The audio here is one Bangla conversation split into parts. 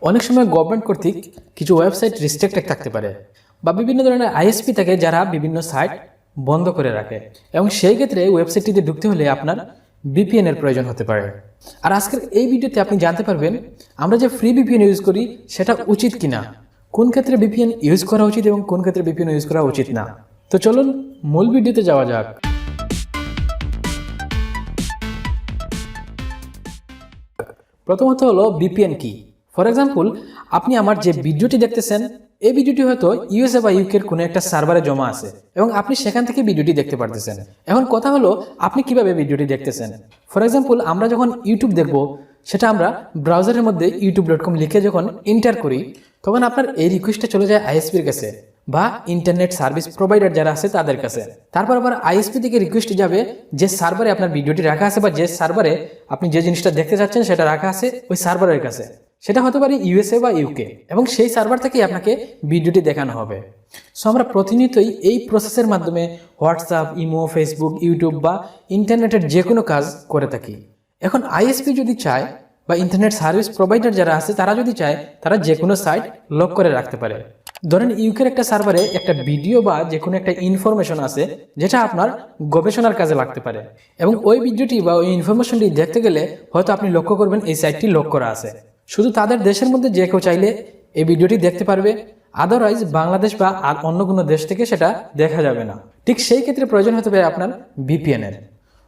অনেক সময় গভর্নমেন্ট কর্তৃক কিছু ওয়েবসাইট রিস্ট্রিক্টেড থাকতে পারে বা বিভিন্ন ধরনের আইএসপি থাকে যারা বিভিন্ন সাইট বন্ধ করে রাখে এবং সেই ক্ষেত্রে ওয়েবসাইটটিতে ঢুকতে হলে আপনার VPN এর প্রয়োজন হতে পারে। আর আজকের এই ভিডিওতে আপনি জানতে পারবেন আমরা যে ফ্রি VPN ইউজ করি সেটা উচিত কিনা, কোন ক্ষেত্রে VPN ইউজ করা উচিত এবং কোন ক্ষেত্রে VPN ইউজ করা উচিত না। তো চলুন মূল ভিডিওতে যাওয়া যাক। প্রথমত হলো VPN কি। ফর এক্সাম্পল, আপনি আমার যে ভিডিওটি দেখতেছেন এই ভিডিওটি হয়তো USA বা UK এর কোনো একটা সার্ভারে জমা আছে এবং আপনি সেখান থেকে ভিডিওটি দেখতে পারতেছেন। এখন কথা হলো আপনি কিভাবে ভিডিওটি দেখতেছেন। ফর এক্সাম্পল, আমরা যখন ইউটিউব দেখব সেটা আমরা ব্রাউজারের মধ্যে youtube.com লিখে যখন এন্টার করি তখন আপনার এই রিকোয়েস্টটা চলে যায় আইএসপির কাছে বা ইন্টারনেট সার্ভিস প্রোভাইডার যারা আছে তাদের কাছে। তারপর আবার আইএসপি থেকে রিকোয়েস্ট যাবে যে সার্ভারে আপনার ভিডিওটি রাখা আছে বা যে সার্ভারে আপনি যে জিনিসটা দেখতে চাচ্ছেন সেটা রাখা আছে ওই সার্ভারের কাছে। সেটা হতে পারে USA বা UK এবং সেই সার্ভার থেকেই আপনাকে ভিডিওটি দেখানো হবে। সো আমরা প্রতিনিয়তই এই প্রসেসের মাধ্যমে হোয়াটসঅ্যাপ, ইমো, ফেসবুক, ইউটিউব বা ইন্টারনেটের যে কোনো কাজ করে থাকি। এখন আইএসপি যদি চায় বা ইন্টারনেট সার্ভিস প্রোভাইডার যারা আছে তারা যদি চায় তারা যে কোনো সাইট লক করে রাখতে পারে। ধরেন ইউকের একটা সার্ভারে একটা ভিডিও বা যে কোনো একটা ইনফরমেশন আছে যেটা আপনার গবেষণার কাজে লাগতে পারে এবং ওই ভিডিওটি বা ওই ইনফরমেশনটি দেখতে গেলে হয়তো আপনি লক্ষ্য করবেন এই সাইটটি লক করা আছে। শুধু তাদের দেশের মধ্যে যে কেউ চাইলে এই ভিডিওটি দেখতে পারবে, আদারওয়াইজ বাংলাদেশ বা আর অন্য কোনো দেশ থেকে সেটা দেখা যাবে না। ঠিক সেই ক্ষেত্রে প্রয়োজন হতে পারে আপনার VPN এর,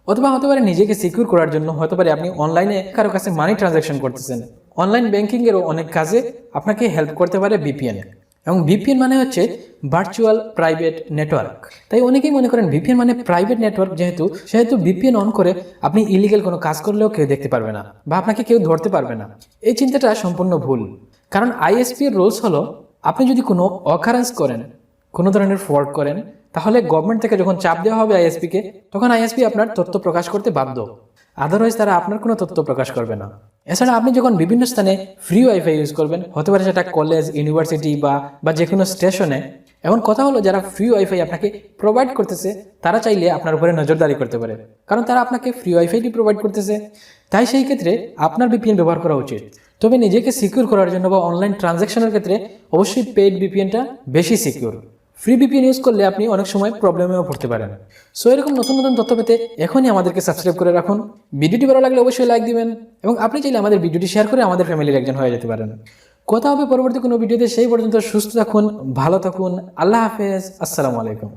অথবা হতে পারে নিজেকে সিকিউর করার জন্য হতে পারে আপনি অনলাইনে কারো কাছে মানি ট্রানজাকশন করতেছেন। অনলাইন ব্যাংকিং এরও অনেক কাজে আপনাকে হেল্প করতে পারে VPN এবং VPN মানে হচ্ছে ভার্চুয়াল প্রাইভেট নেটওয়ার্ক। তাই অনেকেই মনে করেন VPN মানে প্রাইভেট নেটওয়ার্ক, সেহেতু VPN অন করে আপনি ইলিগেল কোনো কাজ করলেও কেউ দেখতে পারবে না বা আপনাকে কেউ ধরতে পারবে না। এই চিন্তাটা সম্পূর্ণ ভুল। কারণ আইএসপি এর রুলস হলো আপনি যদি কোনো অকারেন্স করেন, কোনো ধরনের ফ্রড করেন, তাহলে গভর্নমেন্ট থেকে যখন চাপ দেওয়া হবে আইএসপিকে তখন আইএসপি আপনার তথ্য প্রকাশ করতে বাধ্য, আদারওয়াইজ তারা আপনার কোনো তথ্য প্রকাশ করবে না। এছাড়া আপনি যখন বিভিন্ন স্থানে ফ্রি ওয়াইফাই ইউজ করবেন, হতে পারে সেটা কলেজ, ইউনিভার্সিটি বা যে কোনো স্টেশনে, এখন কথা হলো যারা ফ্রি ওয়াইফাই আপনাকে প্রোভাইড করতেছে তারা চাইলে আপনার উপরে নজরদারি করতে পারে, কারণ তারা আপনাকে ফ্রি ওয়াইফাইটি প্রোভাইড করতেছে। তাই সেই ক্ষেত্রে আপনার VPN ব্যবহার করা উচিত। তবে নিজেকে সিকিউর করার জন্য বা অনলাইন ট্রানজ্যাকশনের ক্ষেত্রে অবশ্যই পেইড VPNটা বেশি সিকিউর। ফ্রি VPN ইউজ করলে আপনি অনেক সময় প্রবলেমেও পড়তে পারেন। সো এরকম নতুন নতুন তথ্য পেতে এখনই আমাদেরকে সাবস্ক্রাইব করে রাখুন। ভিডিওটি ভালো লাগলে অবশ্যই লাইক দিবেন এবং আপনি চাইলে আমাদের ভিডিওটি শেয়ার করে আমাদের ফ্যামিলির একজন হয়ে যেতে পারেন। কথা হবে পরবর্তী কোনো ভিডিওতে। সেই পর্যন্ত সুস্থ থাকুন, ভালো থাকুন। আল্লাহ হাফেজ, আসসালামু আলাইকুম।